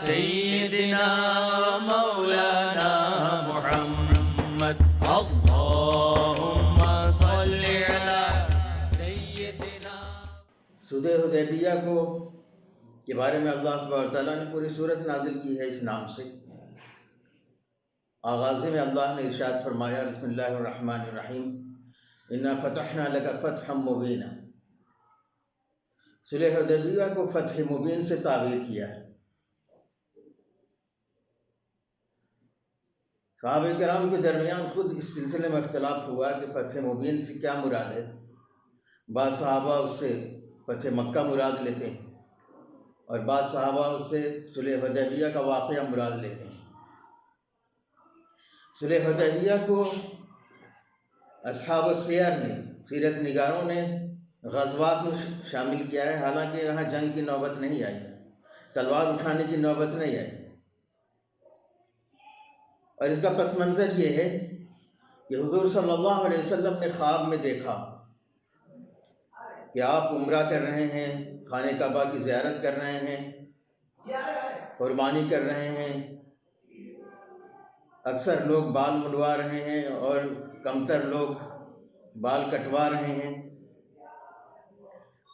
سيدنا مولانا محمد اللهم صل على سيدنا. صلح حدیبیہ کو کے بارے میں اللہ تبارک و تعالیٰ نے پوری صورت نازل کی ہے اس نام سے. آغاز میں اللہ نے ارشاد فرمایا بسم اللہ الرحمن الرحیم انا فتحنا لک فتحا مبینا. صلح حدیبیہ کو فتح مبین سے تعبیر کیا ہے. صحابہ کرام کے درمیان خود اس سلسلے میں اختلاف ہوا کہ فتح مبین سے کیا مراد ہے. بعض صحابہ اس سے فتح مکہ مراد لیتے ہیں اور بعض صحابہ اس سے صلح حدیبیہ کا واقعہ مراد لیتے ہیں. صلح حدیبیہ کو اصحاب السیر نے، سیرت نگاروں نے غزوات میں شامل کیا ہے، حالانکہ یہاں جنگ کی نوبت نہیں آئی، تلوار اٹھانے کی نوبت نہیں آئی. اور اس کا پس منظر یہ ہے کہ حضور صلی اللہ علیہ وسلم نے خواب میں دیکھا کہ آپ عمرہ کر رہے ہیں، خانہ کعبہ کی زیارت کر رہے ہیں، قربانی کر رہے ہیں. اکثر لوگ بال منڈوا رہے ہیں اور کمتر لوگ بال کٹوا رہے ہیں.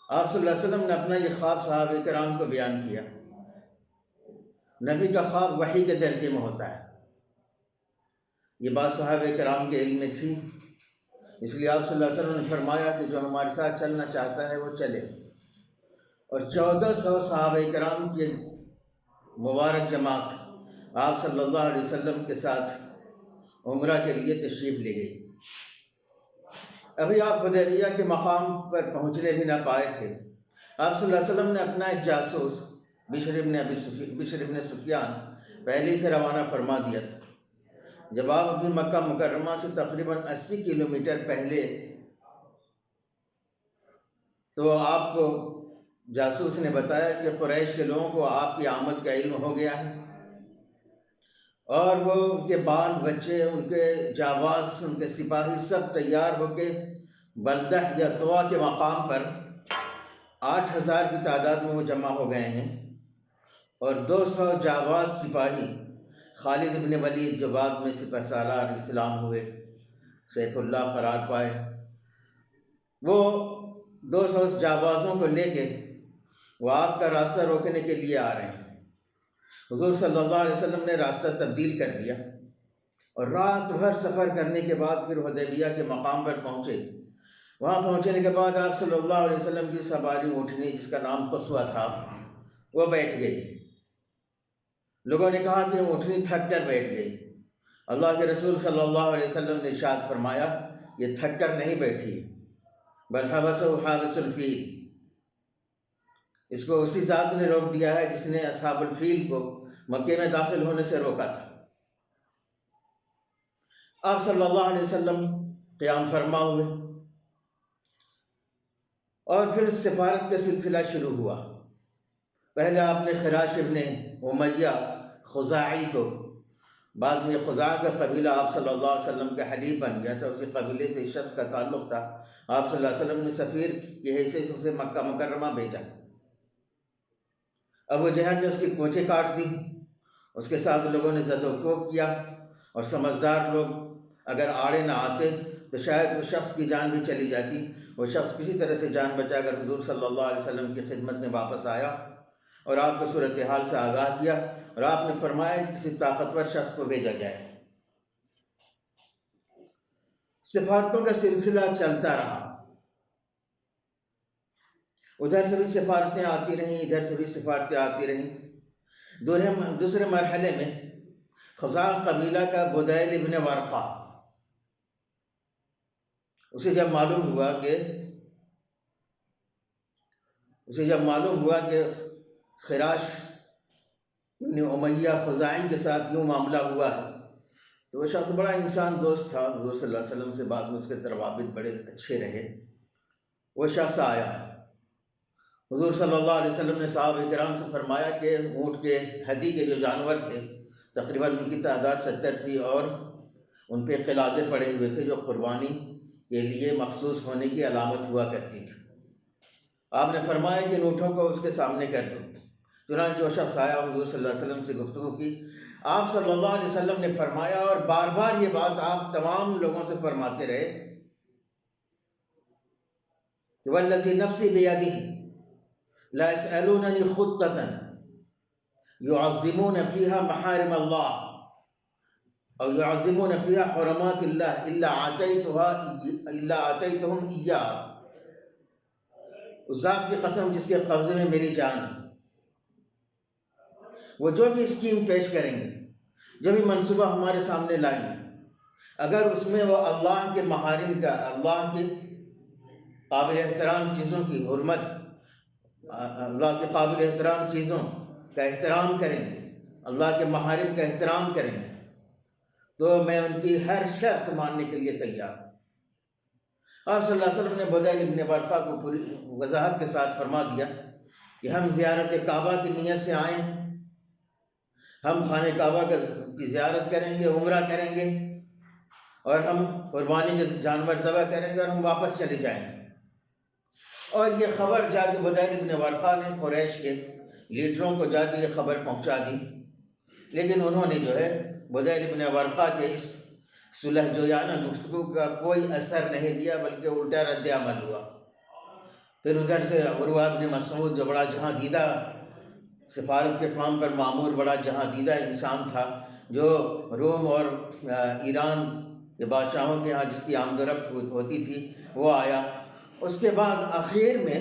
آپ صلی اللہ علیہ وسلم نے اپنا یہ خواب صحابہ کرام کو بیان کیا. نبی کا خواب وحی کے درجے میں ہوتا ہے. یہ بات صحابہ کرام کے علم میں تھی، اس لیے آپ صلی اللہ علیہ وسلم نے فرمایا کہ جو ہمارے ساتھ چلنا چاہتا ہے وہ چلے. اور 1400 صحابہ کرام کی مبارک جماعت آپ صلی اللہ علیہ وسلم کے ساتھ عمرہ کے لیے تشریف لے گئی. ابھی آپ حدیبیہ کے مقام پر پہنچنے بھی نہ پائے تھے. آپ صلی اللہ علیہ وسلم نے اپنا ایک جاسوس بشر بن سفیان پہلے سے روانہ فرما دیا تھا. جب آپ ابھی مکہ مکرمہ سے تقریباً 80 کلومیٹر پہلے، تو آپ کو جاسوس نے بتایا کہ قریش کے لوگوں کو آپ کی آمد کا علم ہو گیا ہے اور وہ ان کے بال بچے، ان کے جاواز، ان کے سپاہی سب تیار ہو کے بلدہ یا طوا کے مقام پر 8000 کی تعداد میں وہ جمع ہو گئے ہیں. اور 200 جاواز سپاہی، خالد بن ولید جو بعد میں سپہ سالار اسلام ہوئے، سیف اللہ قرار پائے، وہ 200 جاوازوں کو لے کے وہ آپ کا راستہ روکنے کے لیے آ رہے ہیں. حضور صلی اللہ علیہ وسلم نے راستہ تبدیل کر دیا اور رات بھر سفر کرنے کے بعد پھر حدیبیہ کے مقام پر پہنچے. وہاں پہنچنے کے بعد آپ صلی اللہ علیہ وسلم کی سواری اونٹنی جس کا نام قصوہ تھا وہ بیٹھ گئی. لوگوں نے کہا کہ اونٹنی تھک کر بیٹھ گئی. اللہ کے رسول صلی اللہ علیہ وسلم نے ارشاد فرمایا یہ تھک کر نہیں بیٹھی بل حبسہ حابس الفیل، اس کو اسی ذات نے روک دیا ہے جس نے اصحاب الفیل کو مکے میں داخل ہونے سے روکا تھا. آپ صلی اللہ علیہ وسلم قیام فرما ہوئے اور پھر سفارت کا سلسلہ شروع ہوا. پہلے آپ نے خراش ابن امیہ خزاعی کو، بعد میں خزاع کا قبیلہ آپ صلی اللہ علیہ وسلم کا حلیف بن گیا تھا، اسی قبیلے سے اس شخص کا تعلق تھا. آپ صلی اللہ علیہ وسلم نے سفیر کی حیثیت سے اسے مکہ مکرمہ بھیجا. ابو جہل نے اس کی کوچے کاٹ دی. اس کے ساتھ لوگوں نے زد و کوب کیا اور سمجھدار لوگ اگر آڑے نہ آتے تو شاید اس شخص کی جان بھی چلی جاتی. وہ شخص کسی طرح سے جان بچا کر حضور صلی اللہ علیہ وسلم کی خدمت میں واپس آیا اور آپ کو صورتحال سے آگاہ کیا اور آپ نے فرمایا کہ کسی طاقتور شخص کو بھیجا جائے. سفارتوں کا سلسلہ چلتا رہا. ادھر سے بھی سفارتیں آتی رہیں، ادھر سے بھی سفارتیں آتی رہیں. دوسرے مرحلے میں خزاع قبیلہ کا بدیل ابن ورقہ، اسے جب معلوم ہوا کہ خراش ابن امیہ خزاعی کے ساتھ یوں معاملہ ہوا ہے، تو وہ شخص بڑا انسان دوست تھا حضور صلی اللہ علیہ وسلم سے، بعد میں اس کے روابط بڑے اچھے رہے. وہ شخص آیا. حضور صلی اللہ علیہ وسلم نے صحابہ کرام سے فرمایا کہ اونٹ کے ہدی کے جو جانور تھے تقریباً ان کی تعداد 70 تھی اور ان پہ قلادے پڑے ہوئے تھے جو قربانی کے لیے مخصوص ہونے کی علامت ہوا کرتی تھی. آپ نے فرمایا کہ ان اونٹوں کو اس کے سامنے کر دو. چنانچہ وہ شخص آیا، حضور صلی اللہ علیہ وسلم سے گفتگو کی. آپ صلی اللہ علیہ وسلم نے فرمایا، اور بار بار یہ بات آپ تمام لوگوں سے فرماتے رہے کہ والذی نفسی بیدہ لا یسألوننی خطۃ یعظمون فیہا محارم اللہ او یعظمون فیہا حرمات اللہ الا آتیتہم ایاہا. اس ذات کی قسم جس کے قبضے میں میری جان ہے، وہ جو بھی اسکیم پیش کریں گے، جو بھی منصوبہ ہمارے سامنے لائیں گے، اگر اس میں وہ اللہ کے محارم کا، اللہ کی قابل احترام چیزوں کی حرمت، اللہ کے قابل احترام چیزوں کا احترام کریں، اللہ کے محارم کا احترام کریں، تو میں ان کی ہر شرط ماننے کے لیے تیار ہوں. آپ صلی اللہ علیہ وسلم نے بدیل ابن ورقہ کو پوری وضاحت کے ساتھ فرما دیا کہ ہم زیارت کعبہ کی نیت سے آئے ہیں، ہم خانہ کعبہ کی زیارت کریں گے، عمرہ کریں گے، اور ہم قربانی کے جانور ذبح کریں گے، اور ہم واپس چلے جائیں گے. اور یہ خبر جا کے بدیل ابن ورقہ نے قریش کے لیڈروں کو جا کے یہ خبر پہنچا دی، لیکن انہوں نے جو ہے بدیل ابن ورقہ کے اس صلح جویانہ گفتگو کا کوئی اثر نہیں دیا، بلکہ الٹا رد عمل ہوا. پھر ادھر سے عروہ بن مسعود، جو بڑا جہاں دیدہ سفارت کے کام پر معمور بڑا جہاں دیدہ انسان تھا، جو روم اور ایران کے بادشاہوں کے ہاں جس کی آمد و رفت ہوتی تھی، وہ آیا. اس کے بعد آخر میں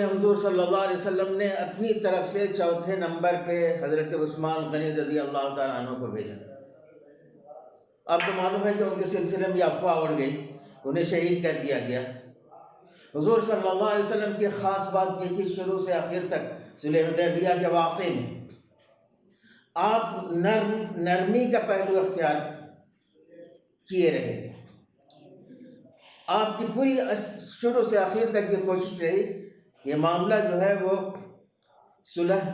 حضور صلی اللہ علیہ وسلم نے اپنی طرف سے چوتھے نمبر پہ حضرت عثمان غنی رضی اللہ تعالیٰ عنہ کو بھیجا. آپ کو معلوم ہے کہ ان کے سلسلے میں افواہ اڑ گئی، انہیں شہید کر دیا گیا. حضور صلی اللہ علیہ وسلم کی خاص بات یہ کہ شروع سے آخر تک صلح حدیبیہ کے واقعے میں آپ نرمی کا پہلو اختیار کیے رہے. آپ کی پوری شروع سے آخر تک یہ کوشش رہی، یہ معاملہ جو ہے وہ صلح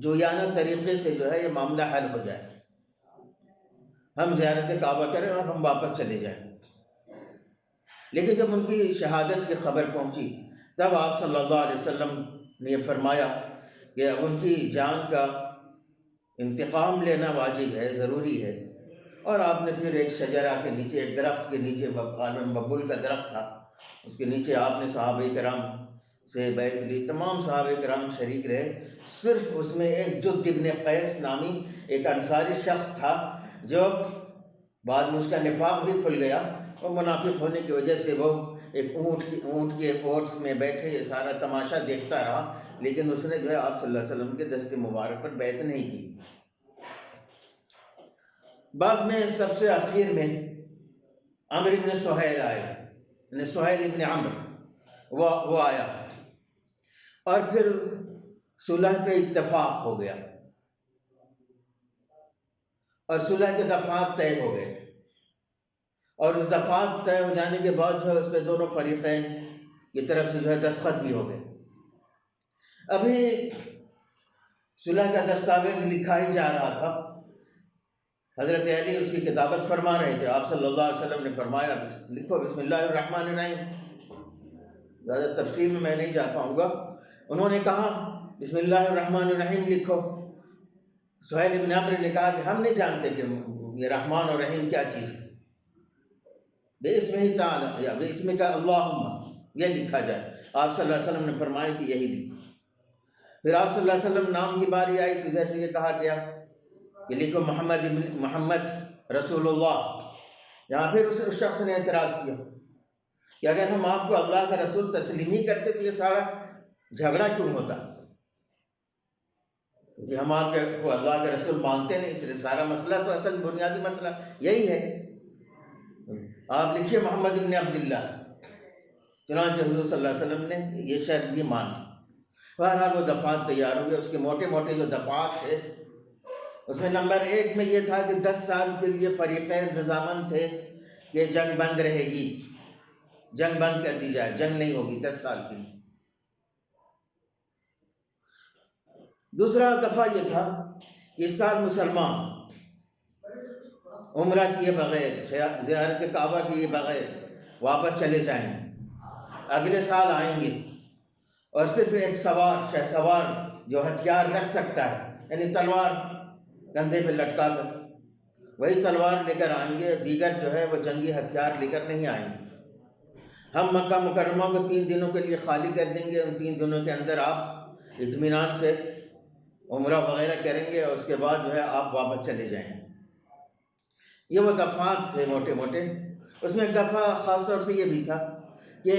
جویانہ طریقے سے جو ہے یہ معاملہ حل ہو جائے، ہم زیارت کعبہ کریں اور ہم واپس چلے جائیں. لیکن جب ان کی شہادت کی خبر پہنچی، تب آپ صلی اللہ علیہ وسلم نے یہ فرمایا کہ اب ان کی جان کا انتقام لینا واجب ہے، ضروری ہے. اور آپ نے پھر ایک شجرہ کے نیچے، ایک درخت کے نیچے، غالباً ببول کا درخت تھا، اس کے نیچے آپ نے صحابہ کرام سے بیعت لی. تمام صحابہ کرام شریک رہے. صرف اس میں ایک جد ابن قیس نامی ایک انصاری شخص تھا، جو بعد میں اس کا نفاق بھی کھل گیا، اور منافق ہونے کی وجہ سے وہ ایک اونٹ کے اوٹس میں بیٹھے یہ سارا تماشا دیکھتا رہا، لیکن اس نے جو ہے آپ صلی اللہ علیہ وسلم کے دست مبارک پر بیعت نہیں کی. بعد میں سب سے آخر میں عمر ابن سہیل آیا، سہیل ابن عمر وہ آیا، اور پھر صلح پہ اتفاق ہو گیا، اور صلح کے دفعات طے ہو گئے. اور اس دفعات طے ہو جانے کے بعد جو ہے اس پہ دونوں فریقین کی طرف سے جو ہے دستخط بھی ہو گئے. ابھی صلح کا دستاویز لکھا ہی جا رہا تھا. حضرت علی اس کی کتابت فرما رہے تھے. آپ صلی اللہ علیہ وسلم نے فرمایا لکھو بسم اللہ الرحمن الرحیم. زیادہ تفصیل میں نہیں جا پاؤں گا. انہوں نے کہا بسم اللہ الرحمن الرحیم لکھو. سہیل ابن عمر نے کہا کہ ہم نہیں جانتے کہ یہ رحمان اور رحیم کیا چیز ہے، بے اسم ہی تعالی یا بے اسم کا اللہم یہ لکھا جائے. آپ صلی اللہ علیہ وسلم نے فرمایا کہ یہی لکھو. پھر آپ صلی اللہ علیہ وسلم نام کی باری آئی تو ادھر سے یہ کہا گیا کہ لکھو محمد رسول اللہ. یہاں پھر اس شخص نے اعتراض کیا کہ اگر ہم آپ کو اللہ کا رسول تسلیم ہی کرتے تو یہ سارا جھگڑا کیوں ہوتا، کہ ہم آپ کو اللہ کے رسول مانتے نہیں، اس لیے سارا مسئلہ تو اصل بنیادی مسئلہ یہی ہے. آپ لکھیے محمد ابن عبداللہ. چنانچہ حضور صلی اللہ علیہ وسلم نے یہ شرط بھی مانی. بہرحال وہ دفعات تیار ہو گئے. اس کے موٹے موٹے جو دفعات تھے اس میں نمبر 1 میں یہ تھا کہ 10 سال کے لیے فریقین رضامند تھے کہ جنگ بند رہے گی، جنگ بند کر دی جائے، جنگ نہیں ہوگی 10 سال کے لیے. دوسرا دفعہ یہ تھا کہ اس سال مسلمان عمرہ کیے بغیر، زیارت کعبہ کیے بغیر واپس چلے جائیں، اگلے سال آئیں گے اور صرف ایک سوار، شہ سوار جو ہتھیار رکھ سکتا ہے، یعنی تلوار کندھے پہ لٹکا کر، وہی تلوار لے کر آئیں گے، دیگر جو ہے وہ جنگی ہتھیار لے کر نہیں آئیں گے۔ ہم مکہ مکرمہ کو 3 دنوں کے لیے خالی کر دیں گے، ان 3 دنوں کے اندر آپ اطمینان سے عمرہ وغیرہ کریں گے، اور اس کے بعد جو ہے آپ واپس چلے جائیں۔ یہ وہ دفعات تھے موٹے موٹے۔ اس میں ایک دفعہ خاص طور سے یہ بھی تھا کہ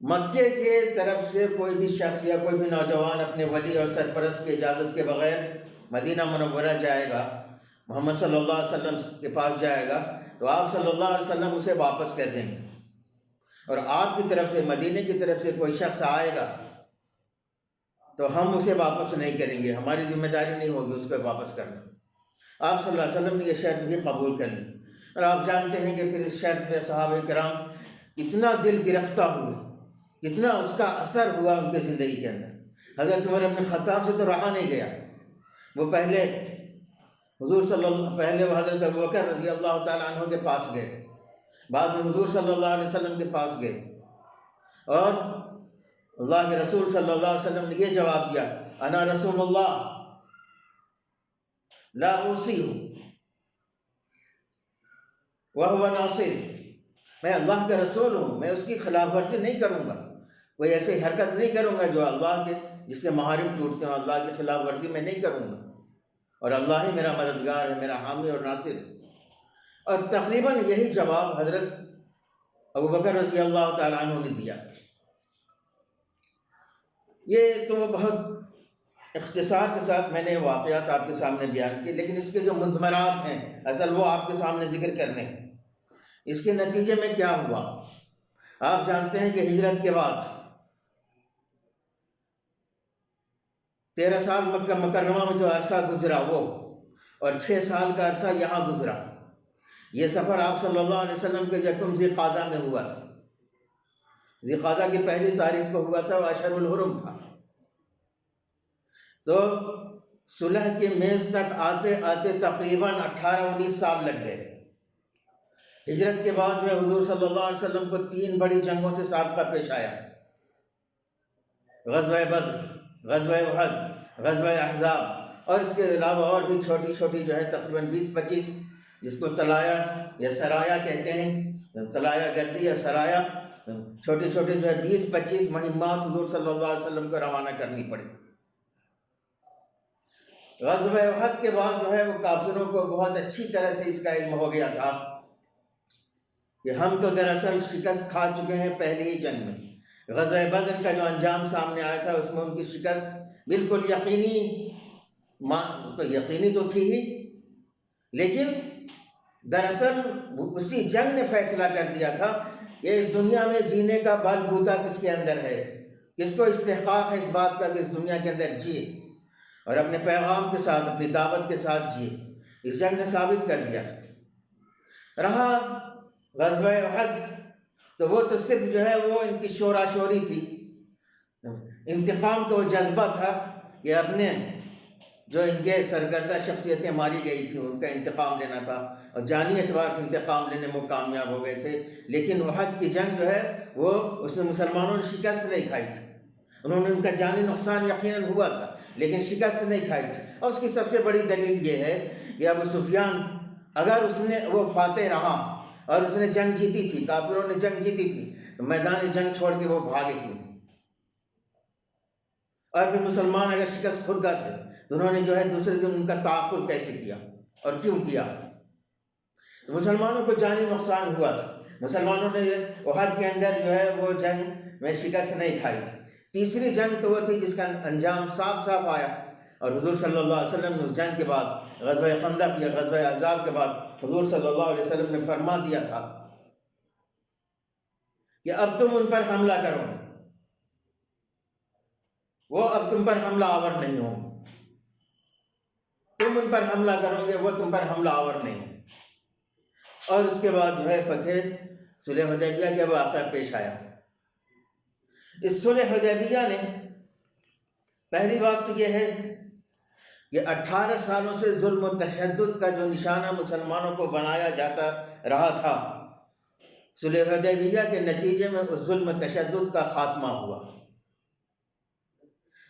مکے کے طرف سے کوئی بھی شخص یا کوئی بھی نوجوان اپنے ولی اور سرپرست کی اجازت کے بغیر مدینہ منورہ جائے گا، محمد صلی اللہ علیہ وسلم کے پاس جائے گا، تو آپ صلی اللہ علیہ وسلم اسے واپس کر دیں گے۔ اور آپ کی طرف سے، مدینے کی طرف سے کوئی شخص آئے گا تو ہم اسے واپس نہیں کریں گے، ہماری ذمہ داری نہیں ہوگی اس پہ واپس کرنا۔ آپ صلی اللہ علیہ وسلم نے یہ شرط بھی قبول کر لی، اور آپ جانتے ہیں کہ پھر اس شرط میں صحابہ کرام اتنا دل گرفتہ ہوئے، اتنا اس کا اثر ہوا ان کی زندگی کے اندر۔ حضرت عمر بن خطاب سے تو رہا نہیں گیا، وہ پہلے وہ حضرت ابوبکر رضی اللہ تعالیٰ عنہ کے پاس گئے، بعد میں حضور صلی اللہ علیہ وسلم کے پاس گئے، اور اللہ کے رسول صلی اللہ علیہ وسلم نے یہ جواب دیا، انا رسول اللہ لا اوصی وہو ناصر، میں اللہ کا رسول ہوں، میں اس کی خلاف ورزی نہیں کروں گا، کوئی ایسی حرکت نہیں کروں گا جو اللہ کے، جس سے محارم ٹوٹتے ہیں، اللہ کی خلاف ورزی میں نہیں کروں گا، اور اللہ ہی میرا مددگار ہے، میرا حامی اور ناصر۔ اور تقریباً یہی جواب حضرت ابوبکر رضی اللہ تعالیٰ عنہ نے دیا۔ یہ تو بہت اختصار کے ساتھ میں نے واقعات آپ کے سامنے بیان کیے، لیکن اس کے جو مضمرات ہیں اصل وہ آپ کے سامنے ذکر کرنے ہیں۔ اس کے نتیجے میں کیا ہوا؟ آپ جانتے ہیں کہ ہجرت کے بعد 13 سال مکہ مکرمہ میں جو عرصہ گزرا وہ، اور 6 سال کا عرصہ یہاں گزرا۔ یہ سفر آپ صلی اللہ علیہ وسلم کے یکم ذی قعدہ میں ہوا تھا، ذی قعدہ کی 1 تاریخ کو ہوا تھا، وہ اشہر الحرم تھا۔ تو صلح کے میز تک آتے آتے تقریباً 18-19 سال لگ گئے۔ ہجرت کے بعد جو ہے حضور صلی اللہ علیہ وسلم کو 3 بڑی جنگوں سے سابقہ پیش آیا، غزوہ بدر، غزوہ احد، غزوہ احزاب، اور اس کے علاوہ اور بھی چھوٹی چھوٹی جو ہے تقریباً 20-25، جس کو طلایا یا سرایا کہتے ہیں، طلایا گردی یا سرایا، چھوٹی چھوٹی جو ہے 20-25 مہمات حضور صلی اللہ علیہ وسلم کو روانہ کرنی پڑی۔ غزوہ احد کے بعد جو ہے وہ کافروں کو بہت اچھی طرح سے اس کا علم ہو گیا تھا کہ ہم تو دراصل شکست کھا چکے ہیں پہلی ہی جنگ میں۔ غزوہ بدر کا جو انجام سامنے آیا تھا اس میں ان کی شکست بالکل یقینی تو تھی ہی، لیکن دراصل اسی جنگ نے فیصلہ کر دیا تھا کہ اس دنیا میں جینے کا بل بوتا کس کے اندر ہے، کس کو استحقاق ہے اس بات کا کہ اس دنیا کے اندر جیے اور اپنے پیغام کے ساتھ، اپنی دعوت کے ساتھ جیے۔ اس جنگ نے ثابت کر دیا۔ رہا غزوہ احد، تو وہ تو صرف جو ہے وہ ان کی شورا شوری تھی، انتقام کا وہ جذبہ تھا کہ اپنے جو ان کے سرگردہ شخصیتیں ماری گئی تھیں ان کا انتقام لینا تھا، اور جانی اعتبار سے انتقام لینے میں کامیاب ہو گئے تھے۔ لیکن احد کی جنگ جو ہے وہ اس میں مسلمانوں نے شکست نہیں کھائی تھی، انہوں نے ان کا جانی نقصان یقیناً ہوا تھا لیکن شکست نہیں کھائی تھی۔ اور اس کی سب سے بڑی دلیل یہ ہے کہ ابو سفیان اگر وہ فاتح رہا اور اس نے جنگ جیتی تھی، کافروں نے جنگ جیتی تھی، تو میدان جنگ چھوڑ کے وہ بھاگے کیوں؟ اور پھر مسلمان اگر شکست خوردہ تھے تو انہوں نے جو ہے دوسرے دن ان کا تعاقب کیسے کیا اور کیوں کیا؟ تو مسلمانوں کو جانی نقصان ہوا تھا، مسلمانوں نے احد کے اندر جو ہے وہ جنگ میں شکست نہیں کھائی تھی۔ تیسری جنگ تو وہ تھی جس کا انجام صاف صاف آیا، اور حضور صلی اللہ علیہ وسلم نے اس جنگ کے بعد غزوہ خندق یا غزوہ احزاب کے بعد حضور صلی اللہ علیہ وسلم نے فرما دیا تھا کہ اب تم ان پر حملہ کرو، وہ اب تم پر حملہ آور نہیں ہوں، تم ان پر حملہ کرو گے وہ تم پر حملہ آور نہیں ہوں۔ اور اس کے بعد جو ہے فتح صلح حدیبیہ کا واقعہ پیش آیا۔ اس صلح حدیبیہ نے پہلی بات تو یہ ہے کہ 18 سالوں سے ظلم و تشدد کا جو نشانہ مسلمانوں کو بنایا جاتا رہا تھا، صلح حدیبیہ کے نتیجے میں اس ظلم تشدد کا خاتمہ ہوا۔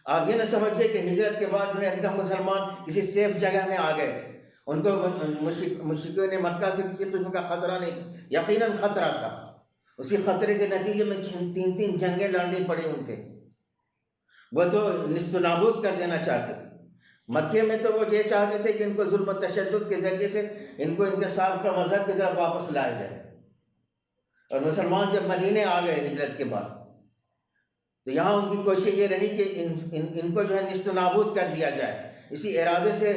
آپ یہ نہ سمجھیے کہ ہجرت کے بعد جو ہے ایک دم مسلمان کسی سیف جگہ میں آ گئے تھے، ان کو مشرکین مکہ سے کسی قسم کا خطرہ نہیں تھا، یقیناً خطرہ تھا۔ اسی خطرے کے نتیجے میں 3 جنگیں لڑنی پڑی ان سے، وہ تو نیست و نابود کر دینا چاہتے تھے۔ مکے میں تو وہ یہ چاہتے تھے کہ ان کو ظلم و تشدد کے ذریعے سے ان کو ان کے سابقہ مذہب کی طرف واپس لایا جائے، اور مسلمان جب مدینے آ گئے ہجرت کے بعد تو یہاں ان کی کوشش یہ رہی کہ ان کو جو ہے نیست و نابود کر دیا جائے۔ اسی ارادے سے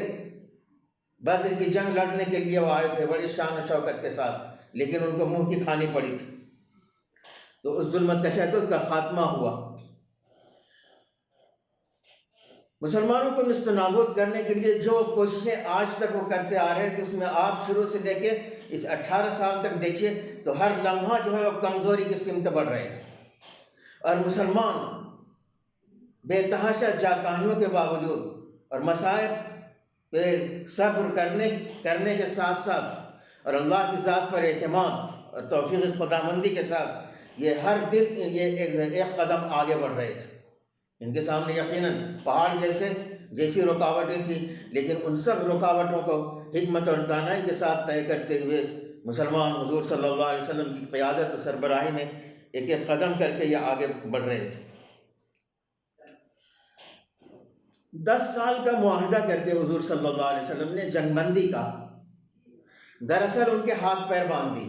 بدر کی جنگ لڑنے کے لیے وہ آئے تھے بڑی شان و شوکت کے ساتھ، لیکن ان کو منہ کی کھانی پڑی تھی۔ تو اس ظلم و تشدد کا خاتمہ ہوا۔ مسلمانوں کو نیست و نابود کرنے کے لیے جو کوششیں آج تک وہ کرتے آ رہے تھے، اس میں آپ شروع سے لے کے اس 18 سال تک دیکھیے تو ہر لمحہ جو ہے وہ کمزوری کی سمت بڑھ رہے تھے، اور مسلمان بے تحاشا جاکاہیوں کے باوجود اور مصائب پہ صبر کرنے کے ساتھ ساتھ اور اللہ کی ذات پر اعتماد اور توفیق خداوندی کے ساتھ یہ ہر دن یہ ایک قدم آگے بڑھ رہے تھے۔ ان کے سامنے یقیناً پہاڑ جیسی رکاوٹیں تھیں، لیکن ان سب رکاوٹوں کو حکمت اور دانائی کے ساتھ طے کرتے ہوئے مسلمان حضور صلی اللہ علیہ وسلم کی قیادت اور سربراہی میں ایک ایک قدم کر کے یہ آگے بڑھ رہے تھے۔ 10 سال کا معاہدہ کر کے حضور صلی اللہ علیہ وسلم نے جنگ بندی کا دراصل ان کے ہاتھ پیر باندھ دی،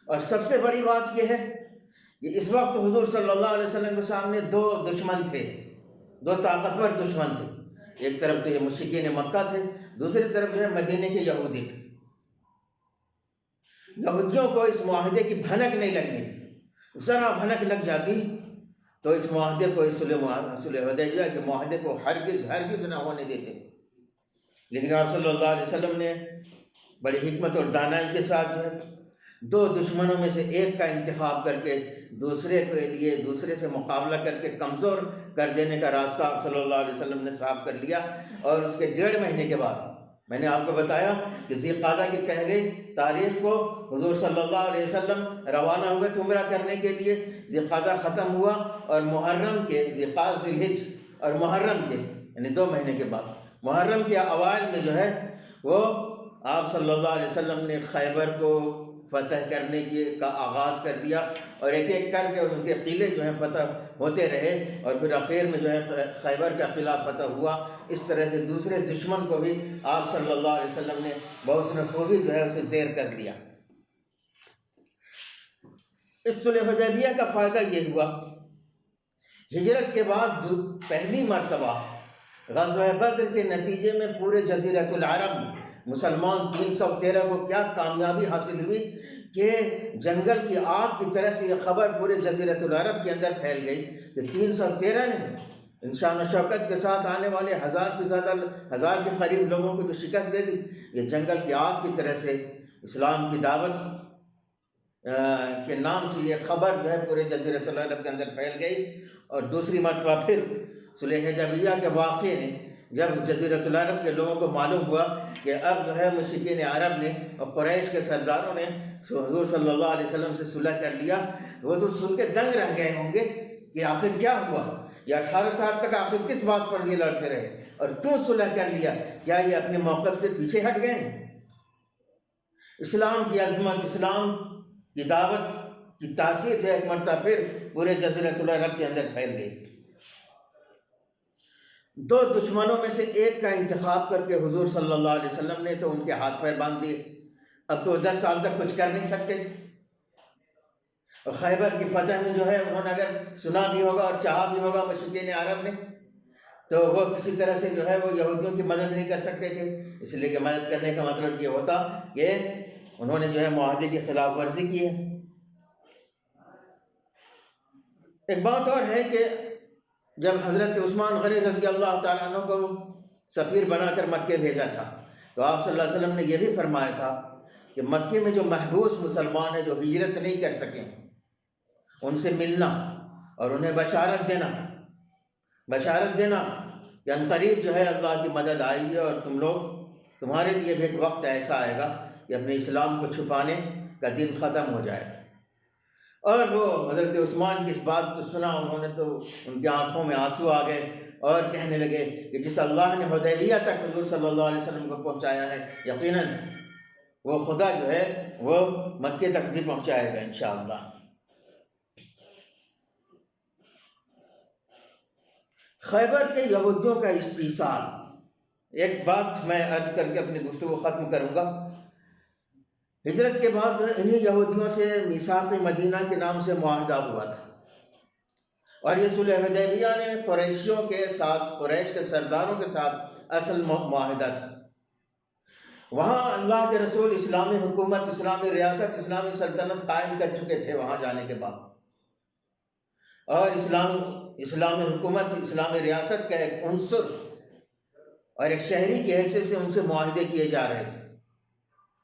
اور سب سے بڑی بات یہ ہے کہ اس وقت حضور صلی اللہ علیہ وسلم کے سامنے 2 دشمن تھے، 2 طاقتور دشمن تھے۔ ایک طرف تو یہ مشرکین مکہ تھے، دوسری طرف جو ہے مدینے کے یہودی تھے۔ یہودیوں کو اس معاہدے کی بھنک نہیں لگنی تھی، ذرا بھنک لگ جاتی تو اس معاہدے کو، اس صلح حدیبیہ کے معاہدے کو ہرگز نہ ہونے دیتے۔ لیکن آپ صلی اللہ علیہ وسلم نے بڑی حکمت اور دانائی کے ساتھ جو ہے 2 دشمنوں میں سے ایک کا انتخاب کر کے دوسرے سے مقابلہ کر کے کمزور کر دینے کا راستہ آپ صلی اللہ علیہ وسلم نے صاف کر لیا۔ اور اس کے 1.5 مہینے کے بعد میں نے آپ کو بتایا کہ ذی قعدہ کی پہلی تاریخ کو حضور صلی اللہ علیہ وسلم روانہ ہوئے تھے عمرہ کرنے کے لیے، ذی قعدہ ختم ہوا، اور محرم کے ذی قعدہ ذی الحج اور محرم کے یعنی 2 مہینے کے بعد محرم کے اوائل میں جو ہے وہ آپ صلی اللہ علیہ وسلم نے خیبر کو فتح کرنے کا آغاز کر دیا، اور ایک ایک کر کے ان کے قلعے جو ہیں فتح ہوتے رہے، اور پھر آخر میں جو ہے خیبر کا قلعہ فتح ہوا۔ اس طرح سے دوسرے دشمن کو بھی آپ صلی اللہ علیہ وسلم نے بہت خوبی جو ہے اسے زیر کر لیا۔ اس صلح حدیبیہ کا فائدہ یہ ہوا، ہجرت کے بعد پہلی مرتبہ غزوہ بدر کے نتیجے میں پورے جزیرۃ العرب میں مسلمان 313 کو کیا کامیابی حاصل ہوئی کہ جنگل کی آگ کی طرح سے یہ خبر پورے جزیرۃ العرب کے اندر پھیل گئی کہ 313 نے ان شان و شوکت کے ساتھ آنے والے 1000 سے زیادہ 1000 کے قریب لوگوں کو جو شکست دے دی۔ یہ جنگل کی آگ کی طرح سے اسلام کی دعوت کے نام سے یہ خبر جو ہے پورے جزیرۃ العرب کے اندر پھیل گئی۔ اور دوسری مرتبہ پھر صلح حدیبیہ کے واقعے نے جب جزیرۃ العرب کے لوگوں کو معلوم ہوا کہ اب جو ہے مشرکین عرب نے اور قریش کے سرداروں نے حضور صلی اللہ علیہ وسلم سے صلح کر لیا، تو وہ تو سن کے دنگ رہ گئے ہوں گے کہ آخر کیا ہوا، یہ 18 سال تک آخر کس بات پر یہ لڑتے رہے اور کیوں صلح کر لیا؟ کیا یہ اپنے موقف سے پیچھے ہٹ گئے ہیں؟ اسلام کی عظمت، اسلام کی دعوت کی تاثیر جو ایک مرتبہ پھر پورے جزیرۃ العرب کے اندر پھیل گئی۔ 2 دشمنوں میں سے ایک کا انتخاب کر کے حضور صلی اللہ علیہ وسلم نے تو ان کے ہاتھ پیر باندھ دیے، اب تو 10 سال تک کچھ کر نہیں سکتے تھے۔ اور خیبر کی فتح میں جو ہے انہوں نے اگر سنا بھی ہوگا اور چاہا بھی ہوگا مشرکین عرب نے، تو وہ کسی طرح سے جو ہے وہ یہودیوں کی مدد نہیں کر سکتے تھے، اس لیے کہ مدد کرنے کا مطلب یہ ہوتا کہ انہوں نے جو ہے معاہدے کی خلاف ورزی کی ہے۔ ایک بات اور ہے کہ جب حضرت عثمان غنی رضی اللہ تعالیٰ عنہ کو سفیر بنا کر مکے بھیجا تھا تو آپ صلی اللہ علیہ وسلم نے یہ بھی فرمایا تھا کہ مکے میں جو محبوس مسلمان ہیں جو ہجرت نہیں کر سکیں ان سے ملنا اور انہیں بشارت دینا کہ عنقریب جو ہے اللہ کی مدد آئی ہے، اور تمہارے لیے بھی ایک وقت ایسا آئے گا کہ اپنے اسلام کو چھپانے کا دن ختم ہو جائے. اور وہ حضرت عثمان کی اس بات کو سنا, انہوں نے تو ان کی آنکھوں میں آنسو آ گئے اور کہنے لگے کہ جس اللہ نے حدیبیہ تک حضور صلی اللہ علیہ وسلم کو پہنچایا ہے, یقیناً وہ خدا جو ہے وہ مکے تک بھی پہنچائے گا انشاءاللہ. خیبر کے یہودیوں کا استحصال. ایک بات میں عرض کر کے اپنی گفتگو ختم کروں گا. ہجرت کے بعد انہی یہودیوں سے میثاق مدینہ کے نام سے معاہدہ ہوا تھا, اور یہ صلح حدیبیہ نے قریشیوں کے ساتھ, قریش کے سرداروں کے ساتھ اصل معاہدہ تھا. وہاں اللہ کے رسول اسلامی حکومت, اسلامی ریاست, اسلامی سلطنت قائم کر چکے تھے وہاں جانے کے بعد, اور اسلامی حکومت, اسلامی ریاست کا ایک عنصر اور ایک شہری کی حیثیت سے ان سے معاہدے کیے جا رہے تھے,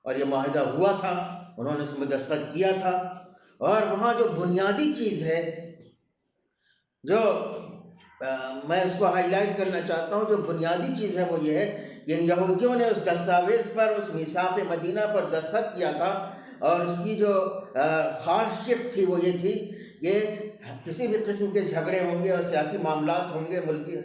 اور یہ معاہدہ ہوا تھا, انہوں نے اس میں دستخط کیا تھا. اور وہاں جو بنیادی چیز ہے جو میں اس کو ہائی لائٹ کرنا چاہتا ہوں, جو بنیادی چیز ہے وہ یہ ہے کہ ان یہودیوں نے اس دستاویز پر, اس میثاق مدینہ پر دستخط کیا تھا, اور اس کی جو خاص شق تھی وہ یہ تھی کہ کسی بھی قسم کے جھگڑے ہوں گے اور سیاسی معاملات ہوں گے, ملکی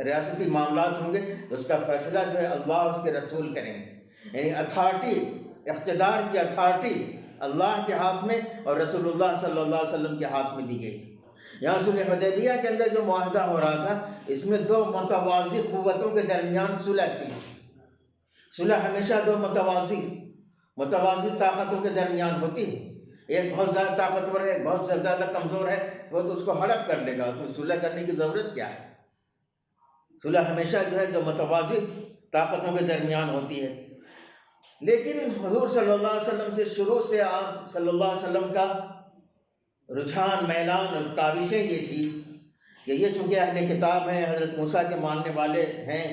ریاستی معاملات ہوں گے, تو اس کا فیصلہ جو ہے اللہ اس کے رسول کریں گے. یعنی اتھارٹی, اقتدار کی اتھارٹی اللہ کے ہاتھ میں اور رسول اللہ صلی اللہ علیہ وسلم کے ہاتھ میں دی گئی تھی. یہاں صلح حدیبیہ کے اندر جو معاہدہ ہو رہا تھا, اس میں دو متوازی قوتوں کے درمیان صلح کی. صلح ہمیشہ دو متوازی طاقتوں کے درمیان ہوتی ہے. ایک بہت زیادہ طاقتور ہے, ایک بہت زیادہ کمزور ہے, وہ تو اس کو ہڑپ کر لے گا, اس میں صلح کرنے کی ضرورت کیا ہے. صلح ہمیشہ جو ہے دو متوازی طاقتوں کے درمیان ہوتی ہے. لیکن حضور صلی اللہ علیہ وسلم سے شروع سے آپ صلی اللہ علیہ وسلم کا رجحان, میلان اور کاوشیں یہ تھی کہ یہ چونکہ اہل کتاب ہیں, حضرت موسیٰ کے ماننے والے ہیں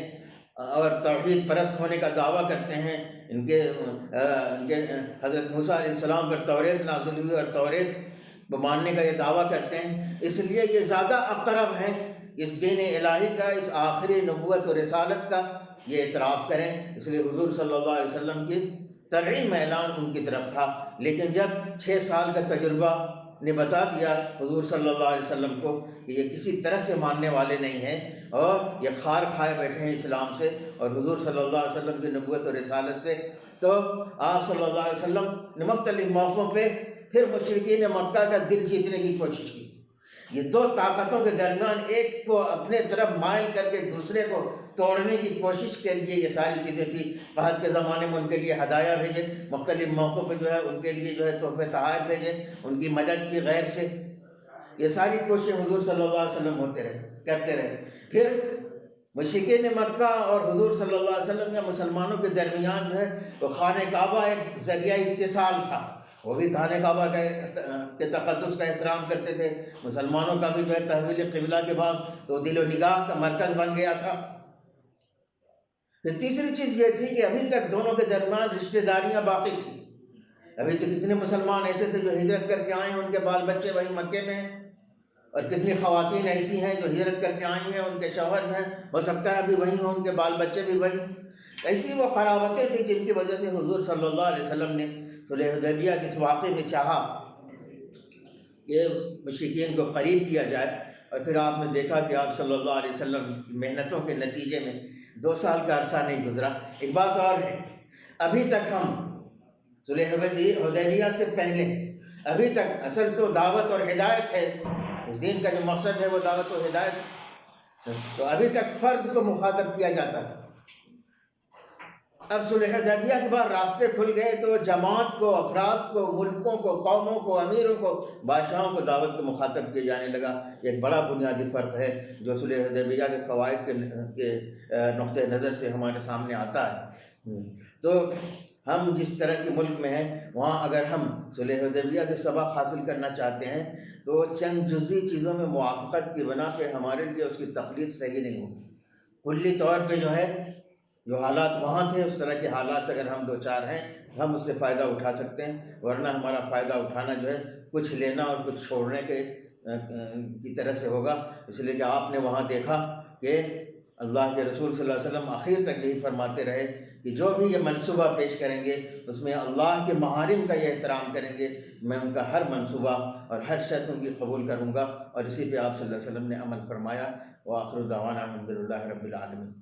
اور توحید پرست ہونے کا دعویٰ کرتے ہیں, ان کے حضرت موسیٰ علیہ السلام پر توریت نازل ہوئی اور توریت ماننے کا یہ دعویٰ کرتے ہیں, اس لیے یہ زیادہ اقرب ہیں اس دین الہی کا, اس آخری نبوت و رسالت کا یہ اعتراف کریں. اس لیے حضور صلی اللہ علیہ وسلم کی طبعی میلان ان کی طرف تھا. لیکن جب 6 سال کا تجربہ نے بتا دیا حضور صلی اللہ علیہ وسلم کو کہ یہ کسی طرح سے ماننے والے نہیں ہیں اور یہ خار کھائے بیٹھے ہیں اسلام سے اور حضور صلی اللہ علیہ وسلم کی نبوت و رسالت سے, تو آپ صلی اللہ علیہ وسلم نے مختلف موقعوں پہ پھر مشرکین مکہ کا دل جیتنے کی کوشش کی. یہ دو طاقتوں کے درمیان ایک کو اپنے طرف مائل کر کے دوسرے کو توڑنے کی کوشش کے لیے یہ ساری چیزیں تھیں. قحط کے زمانے میں ان کے لیے ہدایہ بھیجے, مختلف موقعوں پہ جو ہے ان کے لیے جو ہے تحفے تحائف بھیجے, ان کی مدد کی غیر سے. یہ ساری کوششیں حضور صلی اللہ علیہ وسلم کرتے رہے. پھر مشرکین مکہ اور حضور صلی اللہ علیہ وسلم یا مسلمانوں کے درمیان جو ہے وہ خانہ کعبہ ایک ذریعہ اتصال تھا. وہ بھی خانہ کعبہ کے تقدس کا احترام کرتے تھے, مسلمانوں کا بھی جو ہے تحویل قبلہ کے بعد تو دل و نگاہ کا مرکز بن گیا تھا. پھر تیسری چیز یہ تھی کہ ابھی تک دونوں کے درمیان رشتہ داریاں باقی تھیں. ابھی تک کتنے مسلمان ایسے تھے جو ہجرت کر کے آئے ہیں, ان کے بال بچے وہیں مکے میں ہیں, اور کتنی خواتین ایسی ہیں جو ہجرت کر کے آئی ہیں, ان کے شوہر جو ہیں ہو سکتا ہے ابھی وہیں ہوں, ان کے بال بچے بھی وہیں. ایسی وہ قرابتیں تھیں جن کی وجہ سے حضور صلی اللہ علیہ وسلم نے صلح حدیبیہ کے اس واقعے میں چاہا کہ مشرکین کو قریب کیا جائے. اور پھر آپ نے دیکھا کہ آپ صلی اللہ علیہ وسلم کی محنتوں کے نتیجے میں 2 سال کا عرصہ نہیں گزرا. ایک بات اور ہے, ابھی تک ہم صلح حدیبیہ سے پہلے ابھی تک اصل تو دعوت اور ہدایت ہے, اس دین کا جو مقصد ہے وہ دعوت و ہدایت, تو ابھی تک فرد کو مخاطب کیا جاتا تھا. اب صلح حدیبیہ کے بعد راستے کھل گئے تو جماعت کو, افراد کو, ملکوں کو, قوموں کو, امیروں کو, بادشاہوں کو دعوت کو مخاطب کیا جانے لگا. ایک بڑا بنیادی فرق ہے جو صلح حدیبیہ کے فوائد کے نقطۂ نظر سے ہمارے سامنے آتا ہے. تو ہم جس طرح کے ملک میں ہیں وہاں اگر ہم صلح حدیبیہ سے سبق حاصل کرنا چاہتے ہیں تو چند جزئی چیزوں میں موافقت کی بنا پہ ہمارے لیے اس کی تقلید صحیح نہیں ہوگی. کلی طور پہ جو ہے جو حالات وہاں تھے اس طرح کے حالات سے اگر ہم 2-4 ہیں ہم اس سے فائدہ اٹھا سکتے ہیں, ورنہ ہمارا فائدہ اٹھانا جو ہے کچھ لینا اور کچھ چھوڑنے کی طرح سے ہوگا. اس لیے کہ آپ نے وہاں دیکھا کہ اللہ کے رسول صلی اللہ علیہ وسلم آخر تک یہی فرماتے رہے کہ جو بھی یہ منصوبہ پیش کریں گے اس میں اللہ کے محارم کا یہ احترام کریں گے، میں ان کا ہر منصوبہ اور ہر شرط ان کی قبول کروں گا، اور اسی پہ آپ صلی اللہ علیہ وسلم نے عمل فرمایا۔ وآخر دعوانا الحمدللہ رب العالمین۔